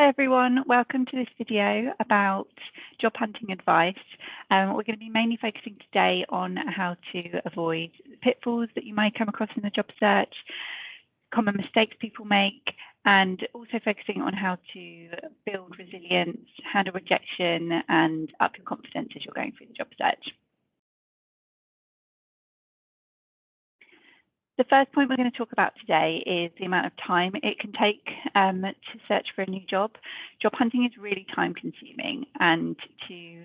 Hi everyone, welcome to this video about job hunting advice. We're going to be mainly focusing today on how to avoid pitfalls that you might come across in the job search, common mistakes people make, and also focusing on how to build resilience, handle rejection, and up your confidence as you're going through the job search. The first point we're going to talk about today is the amount of time it can take to search for a new job. Job hunting is really time consuming, and to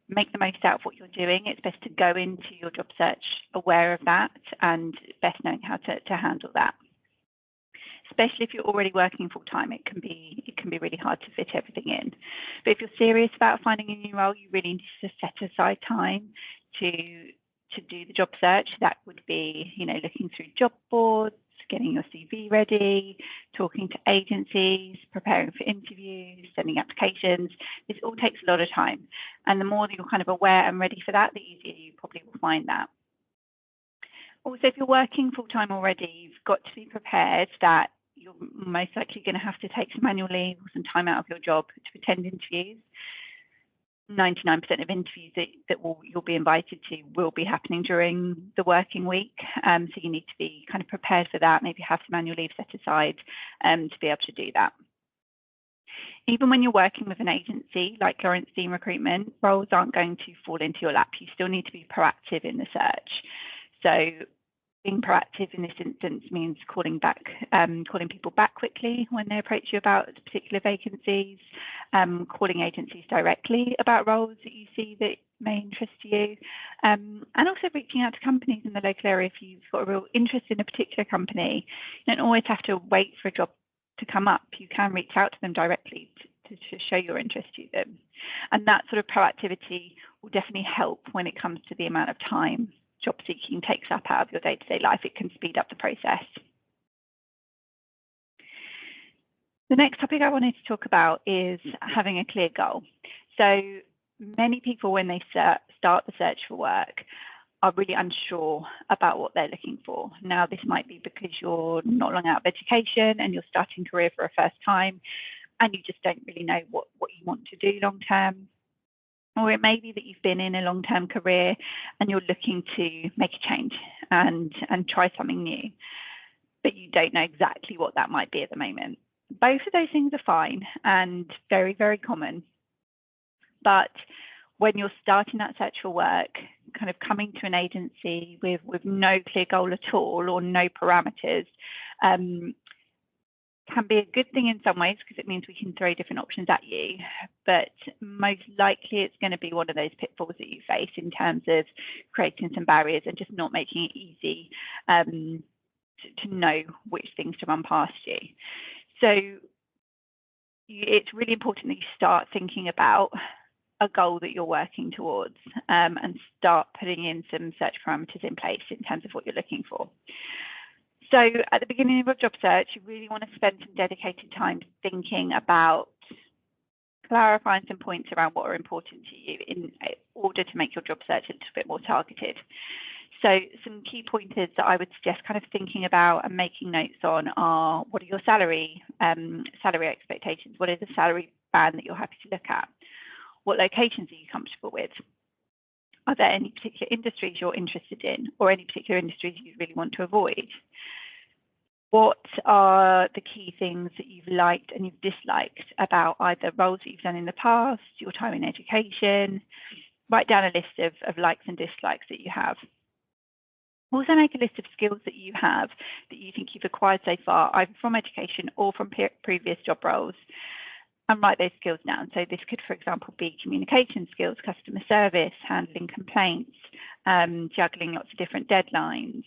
make the most out of what you're doing, it's best to go into your job search aware of that and best knowing how to handle that. Especially if you're already working full time, it can be really hard to fit everything in. But if you're serious about finding a new role, you really need to set aside time to do the job search. That would be, looking through job boards, getting your CV ready, talking to agencies, preparing for interviews, sending applications. This all takes a lot of time. And the more that you're kind of aware and ready for that, the easier you probably will find that. Also, if you're working full time already, you've got to be prepared that you're most likely going to have to take some annual leave or some time out of your job to attend interviews. 99% of interviews that you'll be invited to will be happening during the working week. So you need to be kind of prepared for that, maybe have some annual leave set aside to be able to do that. Even when you're working with an agency like Current Steam Recruitment, roles aren't going to fall into your lap. You still need to be proactive in the search. So being proactive in this instance means calling people back quickly when they approach you about particular vacancies, calling agencies directly about roles that you see that may interest you, and also reaching out to companies in the local area if you've got a real interest in a particular company. You don't always have to wait for a job to come up. You can reach out to them directly to show your interest to them. And that sort of proactivity will definitely help when it comes to the amount of time job seeking takes up out of your day-to-day life. It can speed up the process. The next topic I wanted to talk about is having a clear goal. So many people, when they start the search for work, are really unsure about what they're looking for. Now, this might be because you're not long out of education and you're starting a career for a first time, and you just don't really know what you want to do long term. Or it may be that you've been in a long-term career and you're looking to make a change and try something new, but you don't know exactly what that might be at the moment. Both of those things are fine and very, very common. But when you're starting that search for work, kind of coming to an agency with no clear goal at all or no parameters, can be a good thing in some ways because it means we can throw different options at you, but most likely it's going to be one of those pitfalls that you face in terms of creating some barriers and just not making it easy to know which things to run past you. So it's really important that you start thinking about a goal that you're working towards and start putting in some search parameters in place in terms of what you're looking for. So at the beginning of a job search, you really want to spend some dedicated time thinking about clarifying some points around what are important to you in order to make your job search a little bit more targeted. So some key pointers that I would suggest kind of thinking about and making notes on are: what are your salary expectations? What is the salary band that you're happy to look at? What locations are you comfortable with? Are there any particular industries you're interested in or any particular industries you really want to avoid? What are the key things that you've liked and you've disliked about either roles that you've done in the past, your time in education? Write down a list of likes and dislikes that you have. Also make a list of skills that you have that you think you've acquired so far, either from education or from previous job roles, and write those skills down. So this could, for example, be communication skills, customer service, handling complaints, juggling lots of different deadlines,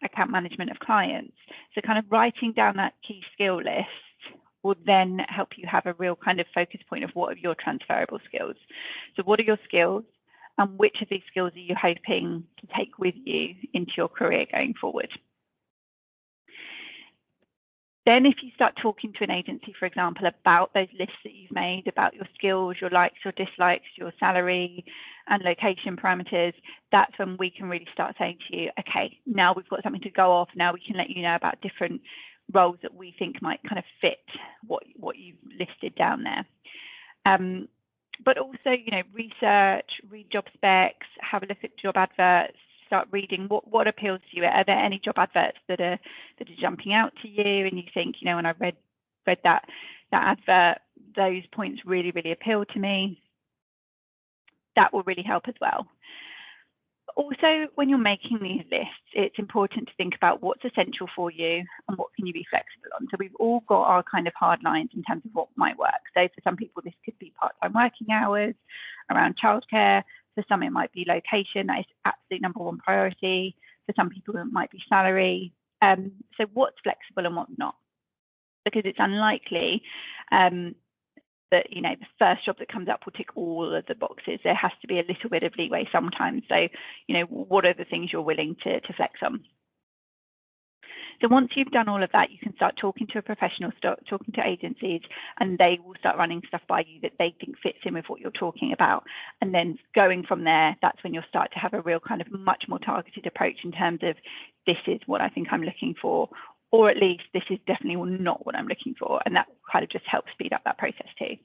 account management of clients. So kind of writing down that key skill list will then help you have a real kind of focus point of what are your transferable skills. So what are your skills and which of these skills are you hoping to take with you into your career going forward? Then if you start talking to an agency, for example, about those lists that you've made, about your skills, your likes, your dislikes, your salary and location parameters, that's when we can really start saying to you, okay, now we've got something to go off. Now we can let you know about different roles that we think might kind of fit what you've listed down there. But also, research, read job specs, have a look at job adverts, start reading what appeals to you. Are there any job adverts that are jumping out to you, and you think, when I read that advert, those points really, really appeal to me? That will really help as well. Also, when you're making these lists, it's important to think about what's essential for you and what can you be flexible on. So we've all got our kind of hard lines in terms of what might work. So for some people, this could be part-time working hours, around childcare. For some, it might be location. That is absolute number one priority. For some people, it might be salary. So what's flexible and what's not? Because it's unlikely that the first job that comes up will tick all of the boxes. There has to be a little bit of leeway sometimes. So, what are the things you're willing to flex on? So once you've done all of that, you can start talking to a professional, start talking to agencies, and they will start running stuff by you that they think fits in with what you're talking about. And then going from there, that's when you'll start to have a real kind of much more targeted approach in terms of, this is what I think I'm looking for, or at least this is definitely not what I'm looking for. And that kind of just helps speed up that process too.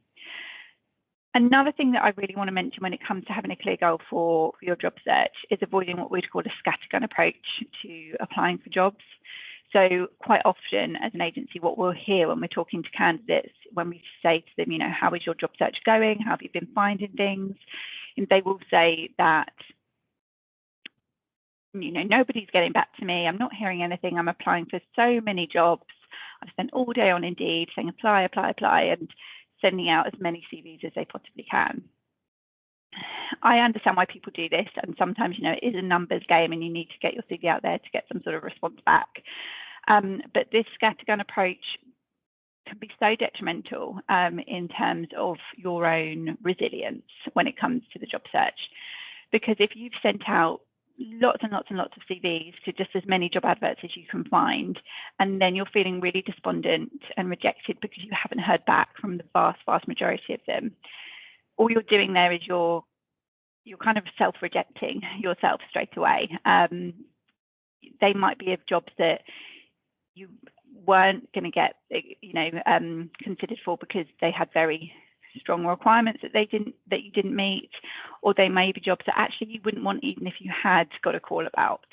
Another thing that I really want to mention when it comes to having a clear goal for your job search is avoiding what we'd call a scattergun approach to applying for jobs. So quite often as an agency, what we'll hear when we're talking to candidates, when we say to them, how is your job search going? How have you been finding things? And they will say that, nobody's getting back to me. I'm not hearing anything. I'm applying for so many jobs. I've spent all day on Indeed saying apply, and sending out as many CVs as they possibly can. I understand why people do this, and sometimes, it is a numbers game and you need to get your CV out there to get some sort of response back. But this scattergun approach can be so detrimental in terms of your own resilience when it comes to the job search. Because if you've sent out lots and lots and lots of CVs to just as many job adverts as you can find, and then you're feeling really despondent and rejected because you haven't heard back from the vast majority of them, all you're doing there is you're kind of self-rejecting yourself straight away. They might be of jobs that you weren't going to get, considered for because they had very strong requirements that you didn't meet, or they may be jobs that actually you wouldn't want even if you had got a call about.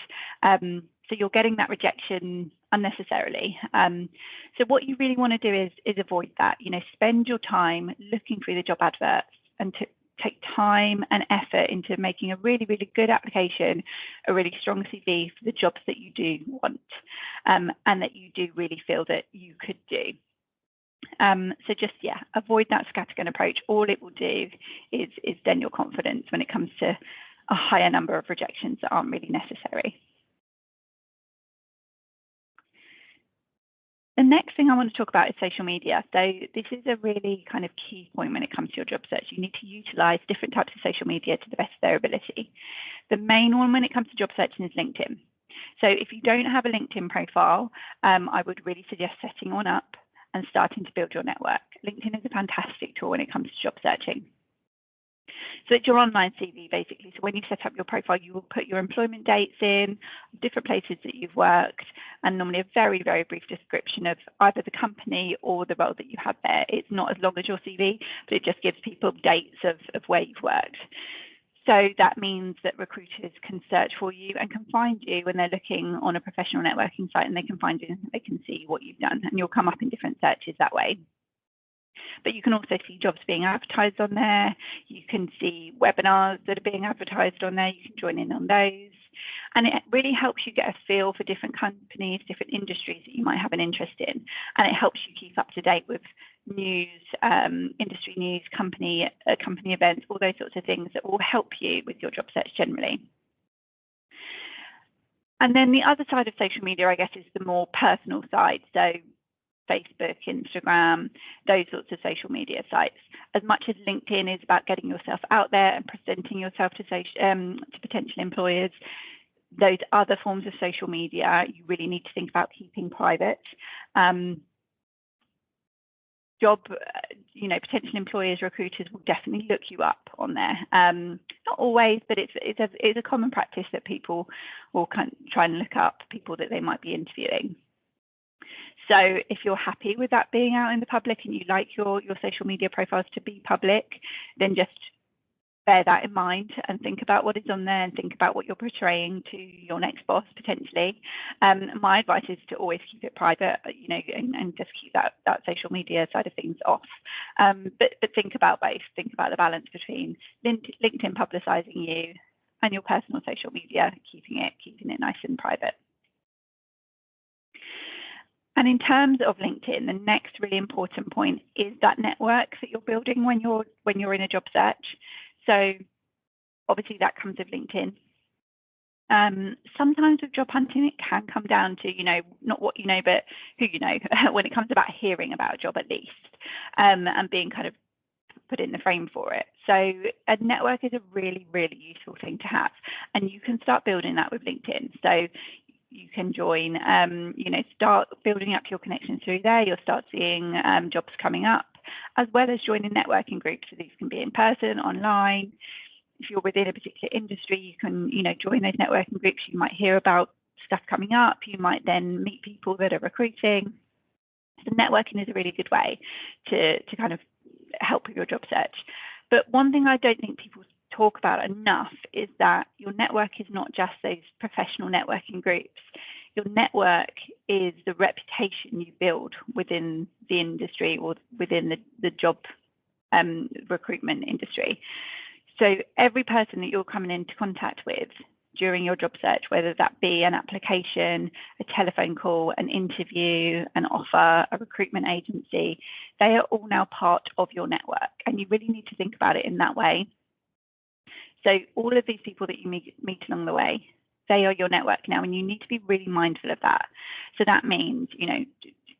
So you're getting that rejection unnecessarily. So what you really want to do is avoid that. Spend your time looking through the job adverts and to take time and effort into making a really, really good application, a really strong CV for the jobs that you do want, and that you do really feel that you could do. So just, avoid that scattergun approach. All it will do is dent your confidence when it comes to a higher number of rejections that aren't really necessary. The next thing I want to talk about is social media. So this is a really kind of key point when it comes to your job search. You need to utilize different types of social media to the best of their ability. The main one when it comes to job searching is LinkedIn. So if you don't have a LinkedIn profile, I would really suggest setting one up and starting to build your network. LinkedIn is a fantastic tool when it comes to job searching. So it's your online CV, basically. So when you set up your profile, you will put your employment dates in, different places that you've worked, and normally a very, very brief description of either the company or the role that you have there. It's not as long as your CV, but it just gives people dates of where you've worked. So that means that recruiters can search for you and can find you when they're looking on a professional networking site, and they can find you and they can see what you've done, and you'll come up in different searches that way. But you can also see jobs being advertised on there. You can see webinars that are being advertised on there. You can join in on those. And it really helps you get a feel for different companies, different industries that you might have an interest in. And it helps you keep up to date with news, industry news, company events, all those sorts of things that will help you with your job search generally. And then the other side of social media, I guess, is the more personal side. So Facebook, Instagram, those sorts of social media sites. As much as LinkedIn is about getting yourself out there and presenting yourself to potential employers, those other forms of social media, you really need to think about keeping private. Potential employers, recruiters will definitely look you up on there. Not always, but it's a common practice that people will try and look up people that they might be interviewing. So if you're happy with that being out in the public and you like your social media profiles to be public, then just bear that in mind and think about what is on there and think about what you're portraying to your next boss potentially. My advice is to always keep it private, and just keep that social media side of things off. But think about both. Think about the balance between LinkedIn publicizing you and your personal social media, keeping it nice and private. And in terms of LinkedIn, the next really important point is that network that you're building when you're in a job search. So obviously that comes with LinkedIn. Sometimes with job hunting, it can come down to, not what you know, but who you know, when it comes about hearing about a job at least, and being kind of put in the frame for it. So a network is a really, really useful thing to have. And you can start building that with LinkedIn. So you can join, start building up your connections through there. You'll start seeing jobs coming up, as well as joining networking groups. So these can be in person, online. If you're within a particular industry, you can, join those networking groups. You might hear about stuff coming up. You might then meet people that are recruiting. So networking is a really good way to kind of help with your job search. But one thing I don't think people talk about enough is that your network is not just those professional networking groups. Your network is the reputation you build within the industry or within the job recruitment industry. So every person that you're coming into contact with during your job search, whether that be an application, a telephone call, an interview, an offer, a recruitment agency, they are all now part of your network. And you really need to think about it in that way. So all of these people that you meet along the way, they are your network now, and you need to be really mindful of that. So that means,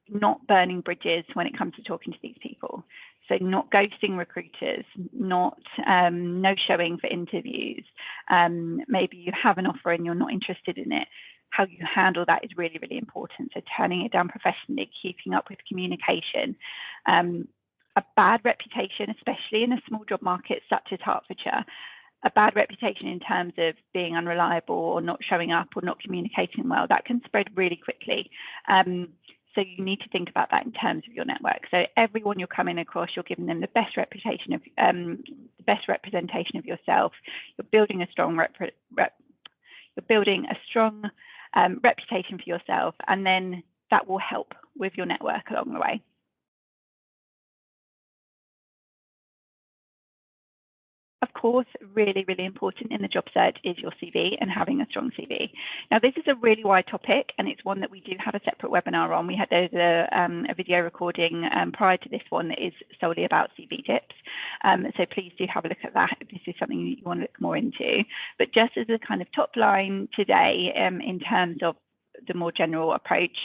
not burning bridges when it comes to talking to these people. So not ghosting recruiters, not no-showing for interviews. Maybe you have an offer and you're not interested in it. How you handle that is really, really important. So turning it down professionally, keeping up with communication. A bad reputation, especially in a small job market such as Hertfordshire, a bad reputation in terms of being unreliable or not showing up or not communicating well, that can spread really quickly. So you need to think about that in terms of your network. So everyone you're coming across, you're giving them the best reputation of the best representation of yourself. You're building a strong reputation for yourself, and then that will help with your network along the way. Of course, really, really important in the job search is your CV and having a strong CV. Now, this is a really wide topic, and it's one that we do have a separate webinar on. There's a video recording prior to this one that is solely about CV tips. So please do have a look at that if this is something you want to look more into. But just as a kind of top line today, in terms of the more general approach,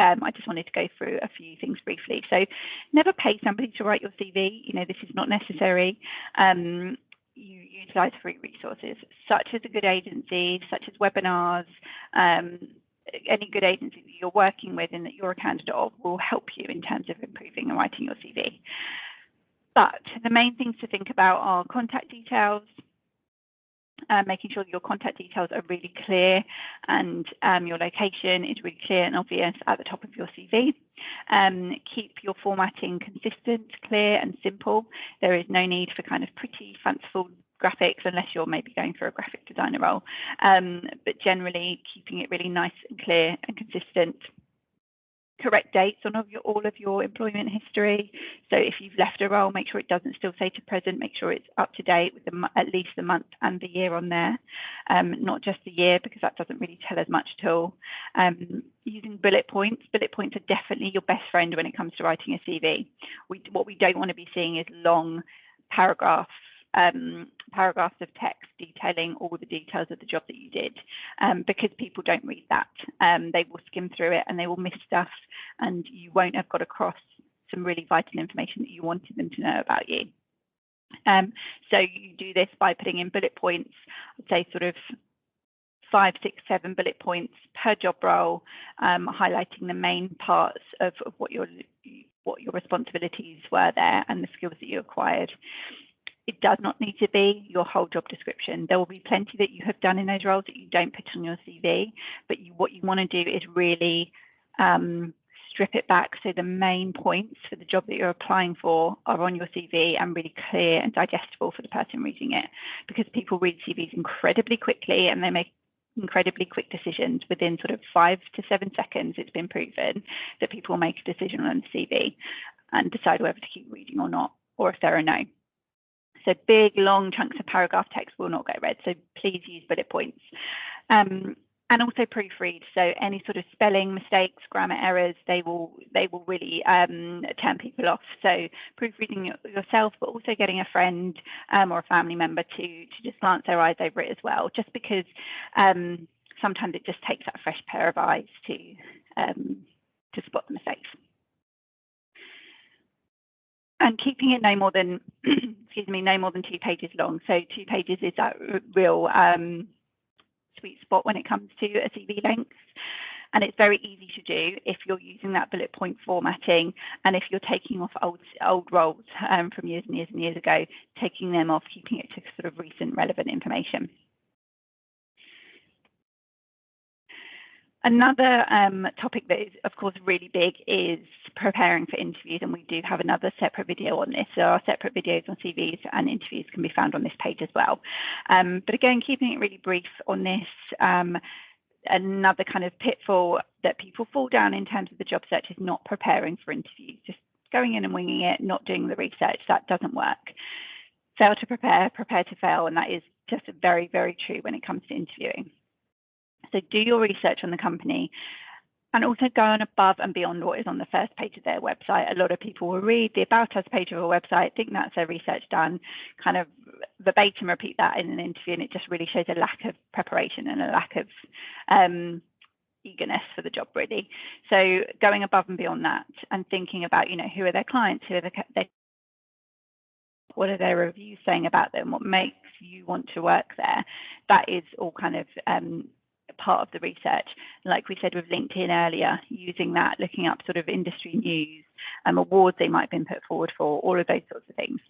I just wanted to go through a few things briefly. So never pay somebody to write your CV. This is not necessary. You utilize free resources, such as a good agency, such as webinars. Any good agency that you're working with and that you're a candidate of will help you in terms of improving and writing your CV. But the main things to think about are contact details, making sure your contact details are really clear and your location is really clear and obvious at the top of your CV. Keep your formatting consistent, clear and simple. There is no need for kind of pretty fanciful graphics unless you're maybe going for a graphic designer role. But generally keeping it really nice and clear and consistent. Correct dates on all of your employment history. So if you've left a role, make sure it doesn't still say to present. Make sure it's up to date with at least the month and the year on there, not just the year, because that doesn't really tell us much at all. Using bullet points. Bullet points are definitely your best friend when it comes to writing a CV. What we don't want to be seeing is long paragraphs of text detailing all the details of the job that you did, because people don't read that. They will skim through it and they will miss stuff, and you won't have got across some really vital information that you wanted them to know about you. So you do this by putting in bullet points, I'd say sort of 5, 6, 7 bullet points per job role, highlighting the main parts of what your responsibilities were there and the skills that you acquired. It does not need to be your whole job description. There will be plenty that you have done in those roles that you don't put on your CV, but what you want to do is really strip it back so the main points for the job that you're applying for are on your CV and really clear and digestible for the person reading it, because people read CVs incredibly quickly and they make incredibly quick decisions within sort of 5 to 7 seconds. It's been proven that people make a decision on a CV and decide whether to keep reading or not, or if they're a no. So big, long chunks of paragraph text will not get read. So please use bullet points. And also proofread. So any sort of spelling mistakes, grammar errors, they will really turn people off. So proofreading yourself, but also getting a friend or a family member to just glance their eyes over it as well, just because sometimes it just takes that fresh pair of eyes to spot the mistakes. And keeping it no more than no more than 2 pages long. So 2 pages is that real sweet spot when it comes to a CV length. And it's very easy to do if you're using that bullet point formatting, and if you're taking off old roles from years and years and years ago, taking them off, keeping it to sort of recent relevant information. Another topic that is, of course, really big is preparing for interviews, and we do have another separate video on this. So our separate videos on CVs and interviews can be found on this page as well. But again, keeping it really brief on this, another kind of pitfall that people fall down in terms of the job search is not preparing for interviews, just going in and winging it, not doing the research. That doesn't work. Fail to prepare, prepare to fail, and that is just very, very true when it comes to interviewing. So do your research on the company, and also go on above and beyond what is on the first page of their website. A lot of people will read the About Us page of a website, think that's their research done, kind of verbatim repeat that in an interview, and it just really shows a lack of preparation and a lack of eagerness for the job, really. So going above and beyond that and thinking about, who are their clients, who are what are their reviews saying about them, what makes you want to work there, that is all kind of part of the research. Like we said with LinkedIn earlier, using that, looking up sort of industry news, awards they might have been put forward for, all of those sorts of things.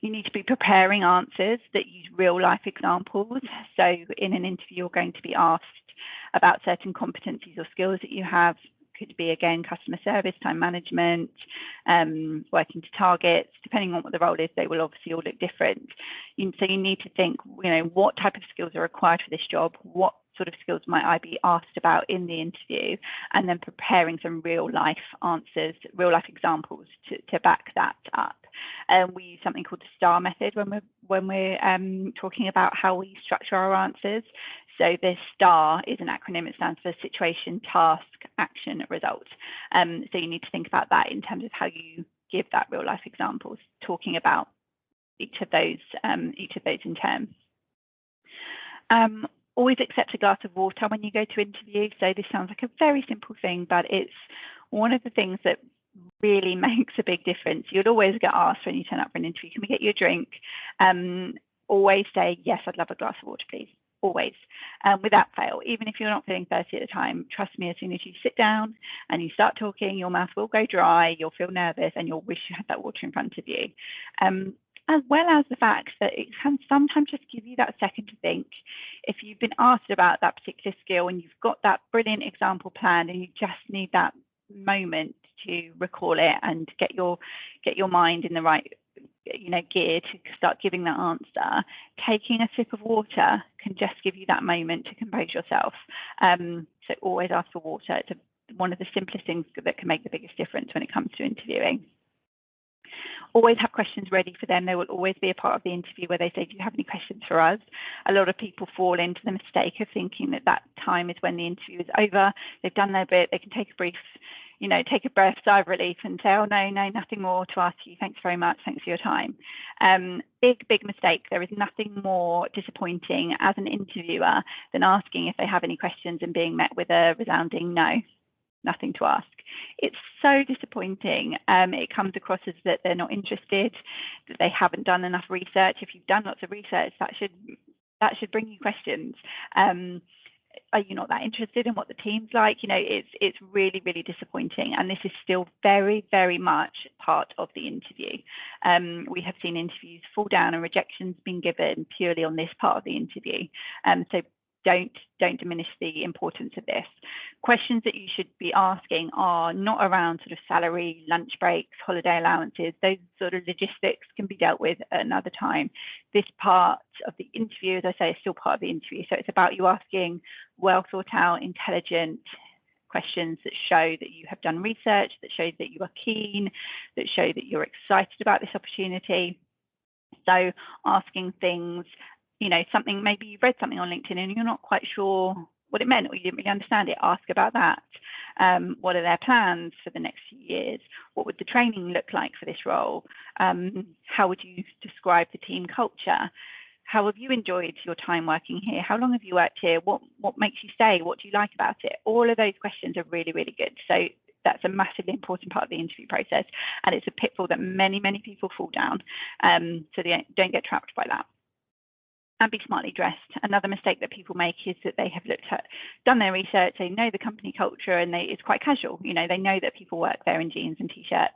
You need to be preparing answers that use real life examples. So in an interview, you're going to be asked about certain competencies or skills that you have. Could be, again, customer service, time management, working to targets. Depending on what the role is, they will obviously all look different. So you need to think, what type of skills are required for this job? What sort of skills might I be asked about in the interview? And then preparing some real life answers, real life examples to back that up. We use something called the STAR method when we're talking about how we structure our answers. So the STAR is an acronym. It stands for situation, task, action, result. So you need to think about that in terms of how you give that real life examples, talking about each of those in turn. Always accept a glass of water when you go to interview. So this sounds like a very simple thing, but it's one of the things that really makes a big difference. You'll always get asked when you turn up for an interview, can we get you a drink? Always say, yes, I'd love a glass of water, please. Always, without fail. Even if you're not feeling thirsty at the time, trust me, as soon as you sit down and you start talking, your mouth will go dry, you'll feel nervous, and you'll wish you had that water in front of you. As well as the fact that it can sometimes just give you that second to think. If you've been asked about that particular skill and you've got that brilliant example planned and you just need that moment to recall it and get your mind in the right gear to start giving that answer, taking a sip of water can just give you that moment to compose yourself. So always ask for water. It's one of the simplest things that can make the biggest difference when it comes to interviewing. Always have questions ready for them. There will always be a part of the interview where they say, do you have any questions for us? A lot of people fall into the mistake of thinking that time is when the interview is over. They've done their bit. They can take a brief, take a breath, sigh of relief and say, oh, no, nothing more to ask you. Thanks very much. Thanks for your time. Big mistake. There is nothing more disappointing as an interviewer than asking if they have any questions and being met with a resounding no. Nothing to ask. It's so disappointing. It comes across as that they're not interested, that they haven't done enough research. If you've done lots of research, that should bring you questions. Are you not that interested in what the team's like? It's really, really disappointing. And this is still very, very much part of the interview. We have seen interviews fall down and rejections being given purely on this part of the interview. So don't diminish the importance of this. Questions that you should be asking are not around sort of salary, lunch breaks, holiday allowances. Those sort of logistics can be dealt with at another time. This part of the interview, as I say, is still part of the interview. So it's about you asking well thought out, intelligent questions that show that you have done research, that show that you are keen, that show that you're excited about this opportunity. So asking things, something, maybe you've read something on LinkedIn and you're not quite sure what it meant or you didn't really understand it, ask about that. What are their plans for the next few years? What would the training look like for this role? How would you describe the team culture? How have you enjoyed your time working here? How long have you worked here? What makes you stay? What do you like about it? All of those questions are really, really good. So that's a massively important part of the interview process. And it's a pitfall that many, many people fall down. So they don't get trapped by that. And be smartly dressed. Another mistake that people make is that they have done their research, they know the company culture, and it's quite casual. They know that people work there in jeans and t-shirts.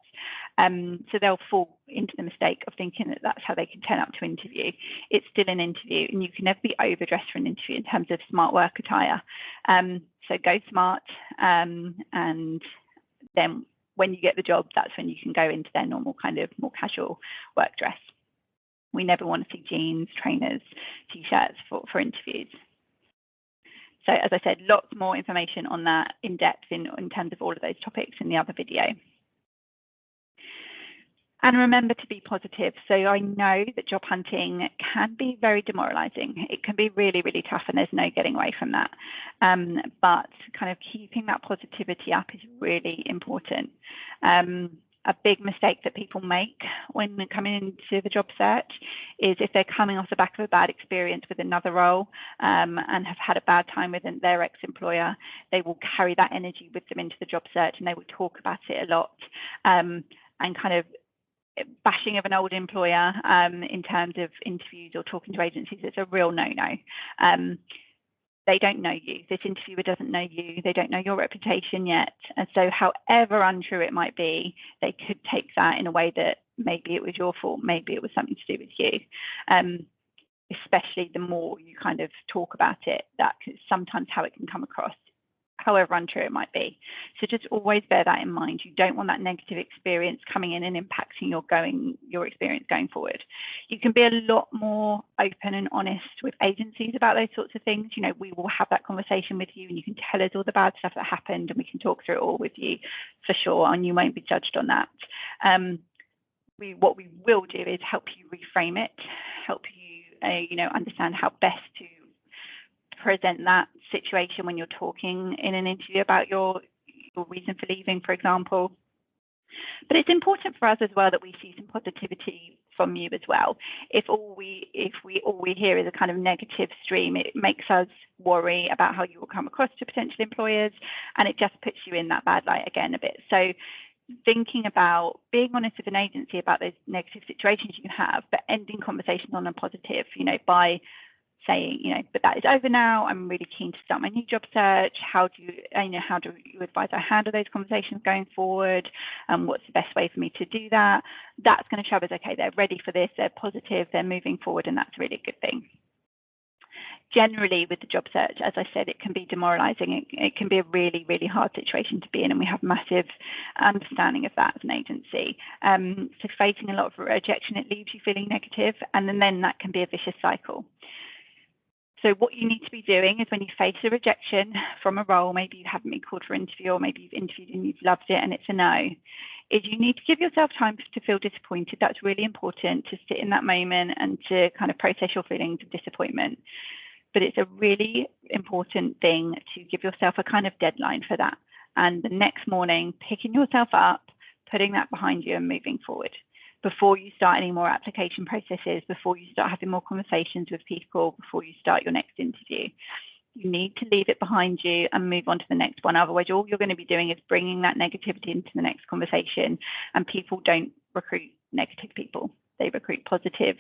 So they'll fall into the mistake of thinking that that's how they can turn up to interview. It's still an interview, and you can never be overdressed for an interview in terms of smart work attire. So go smart, and then when you get the job, that's when you can go into their normal kind of more casual work dress. We never want to see jeans, trainers, t-shirts for interviews. So as I said, lots more information on that in depth in terms of all of those topics in the other video. And remember to be positive. So I know that job hunting can be very demoralizing. It can be really, really tough, and there's no getting away from that. But kind of keeping that positivity up is really important. A big mistake that people make when coming into the job search is if they're coming off the back of a bad experience with another role and have had a bad time with their ex-employer, they will carry that energy with them into the job search, and they will talk about it a lot, and kind of bashing of an old employer in terms of interviews or talking to agencies. It's a real no-no. They don't know you. This interviewer doesn't know you. They don't know your reputation yet. And so however untrue it might be, they could take that in a way that maybe it was your fault, maybe it was something to do with you. Especially the more you kind of talk about it, that's sometimes how it can come across, however untrue it might be. So just always bear that in mind. You don't want that negative experience coming in and impacting your experience going forward. You can be a lot more open and honest with agencies about those sorts of things. We will have that conversation with you, and you can tell us all the bad stuff that happened, and we can talk through it all with you for sure, and you won't be judged on that. What we will do is help you reframe it, help you, understand how best to present that situation when you're talking in an interview about your reason for leaving, for example. But it's important for us as well that we see some positivity from you as well. If all we hear is a kind of negative stream, it makes us worry about how you will come across to potential employers, and it just puts you in that bad light again a bit. So thinking about being honest with an agency about those negative situations you can have, but ending conversations on a positive, by saying, but that is over now. I'm really keen to start my new job search. How do you advise I handle those conversations going forward? What's the best way for me to do that? That's going to show us, okay, they're ready for this, they're positive, they're moving forward, and that's a really good thing. Generally, with the job search, as I said, it can be demoralizing. It can be a really, really hard situation to be in, and we have massive understanding of that as an agency. So facing a lot of rejection, it leaves you feeling negative, and then that can be a vicious cycle. So what you need to be doing is when you face a rejection from a role, maybe you haven't been called for an interview, or maybe you've interviewed and you've loved it and it's a no, is you need to give yourself time to feel disappointed. That's really important, to sit in that moment and to kind of process your feelings of disappointment. But it's a really important thing to give yourself a kind of deadline for that. And the next morning, picking yourself up, putting that behind you and moving forward. Before you start any more application processes, before you start having more conversations with people, before you start your next interview, you need to leave it behind you and move on to the next one. Otherwise, all you're going to be doing is bringing that negativity into the next conversation, and people don't recruit negative people. They recruit positive,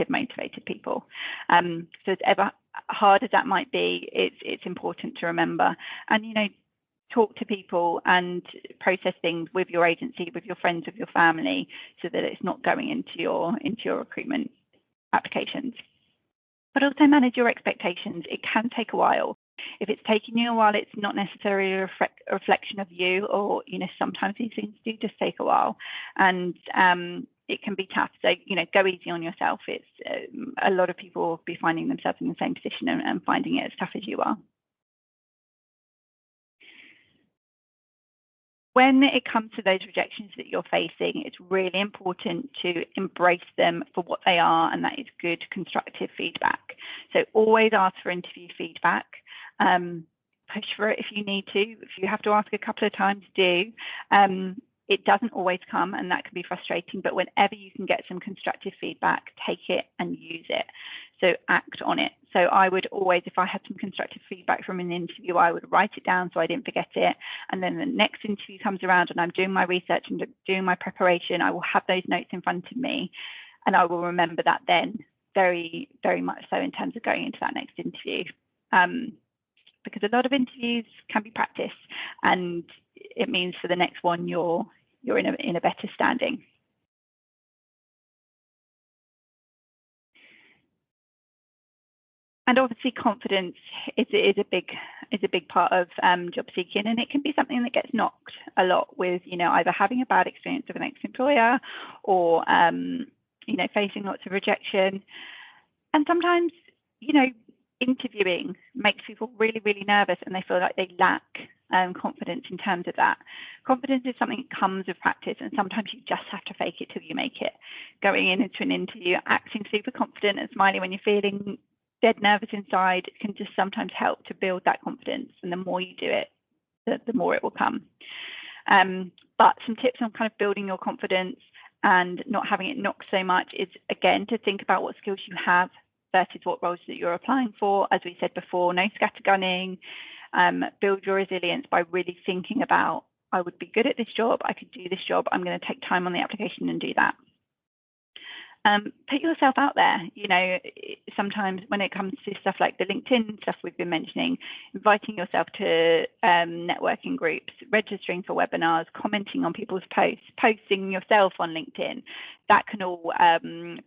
motivated people. So as ever hard as that might be, it's important to remember. And, talk to people and process things with your agency, with your friends, with your family, so that it's not going into your recruitment applications. but also manage your expectations. It can take a while. If it's taking you a while, it's not necessarily a reflection of you, or, sometimes these things do just take a while, and it can be tough. So, go easy on yourself. It's a lot of people will be finding themselves in the same position and finding it as tough as you are. When it comes to those rejections that you're facing, it's really important to embrace them for what they are, and that is good, constructive feedback. So always ask for interview feedback. Push for it if you need to. If you have to ask a couple of times, do. It doesn't always come, and that can be frustrating, but whenever you can get some constructive feedback, take it and use it. So act on it. So I would always, if I had some constructive feedback from an interview, I would write it down so I didn't forget it. And then the next interview comes around and I'm doing my research and doing my preparation, I will have those notes in front of me, and I will remember that then very, very much so in terms of going into that next interview. Because a lot of interviews can be practice, and it means for the next one you're in a better standing. And obviously, confidence is a big part of job seeking, and it can be something that gets knocked a lot with either having a bad experience with an ex-employer, or facing lots of rejection. And sometimes interviewing makes people really, really nervous, and they feel like they lack confidence in terms of that. Confidence is something that comes with practice, and sometimes you just have to fake it till you make it. Going into an interview, acting super confident and smiley when you're feeling dead nervous inside can just sometimes help to build that confidence, and the more you do it, the more it will come. But some tips on kind of building your confidence and not having it knock so much is, again, to think about what skills you have versus what roles that you're applying for. As we said before, no scattergunning. Build your resilience by really thinking about, I would be good at this job, I could do this job, I'm going to take time on the application and do that. Put yourself out there. Sometimes when it comes to stuff like the LinkedIn stuff we've been mentioning, inviting yourself to networking groups, registering for webinars, commenting on people's posts, posting yourself on LinkedIn, that can all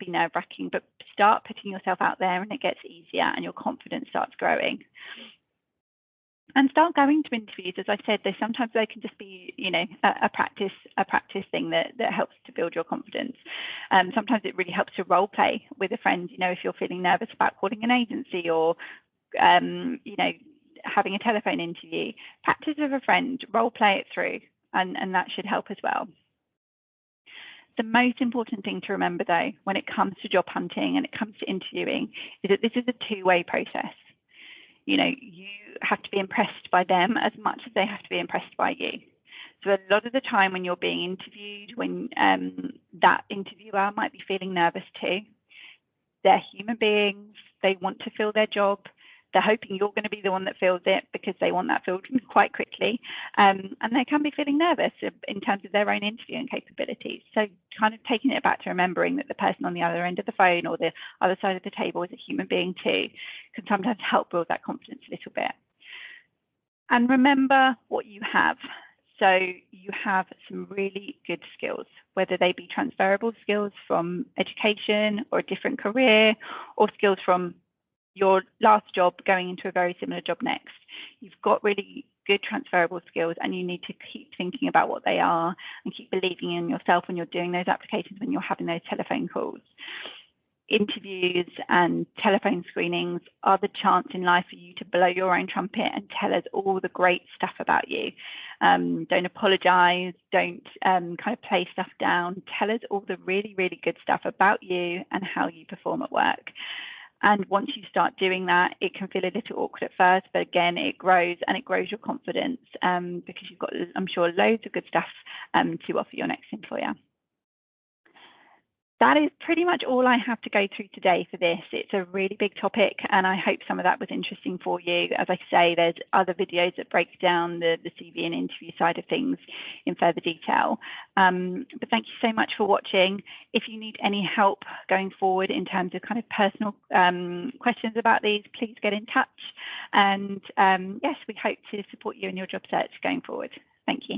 be nerve-wracking, but start putting yourself out there and it gets easier and your confidence starts growing. And start going to interviews. As I said, sometimes they can just be, a practice thing that helps to build your confidence. Sometimes it really helps to role play with a friend. If you're feeling nervous about calling an agency, or having a telephone interview, practice with a friend, role play it through, and that should help as well. The most important thing to remember, though, when it comes to job hunting and it comes to interviewing, is that this is a two-way process. You have to be impressed by them as much as they have to be impressed by you. So a lot of the time when you're being interviewed, when that interviewer might be feeling nervous too, they're human beings, they want to fill their job, they're hoping you're going to be the one that fills it because they want that filled quite quickly, and they can be feeling nervous in terms of their own interviewing capabilities. So kind of taking it back to remembering that the person on the other end of the phone or the other side of the table is a human being too can sometimes help build that confidence a little bit. And remember what you have. So you have some really good skills, whether they be transferable skills from education or a different career, or skills from your last job going into a very similar job next. You've got really good transferable skills, and you need to keep thinking about what they are and keep believing in yourself when you're doing those applications, when you're having those telephone calls. Interviews and telephone screenings are the chance in life for you to blow your own trumpet and tell us all the great stuff about you. Don't apologize, don't kind of play stuff down. Tell us all the really, really good stuff about you and how you perform at work. And once you start doing that, it can feel a little awkward at first, but again, it grows, and it grows your confidence because you've got, I'm sure, loads of good stuff to offer your next employer. That is pretty much all I have to go through today for this. It's a really big topic, and I hope some of that was interesting for you. As I say, there's other videos that break down the CV and interview side of things in further detail. But thank you so much for watching. If you need any help going forward in terms of kind of personal questions about these, please get in touch. And yes, we hope to support you in your job search going forward. Thank you.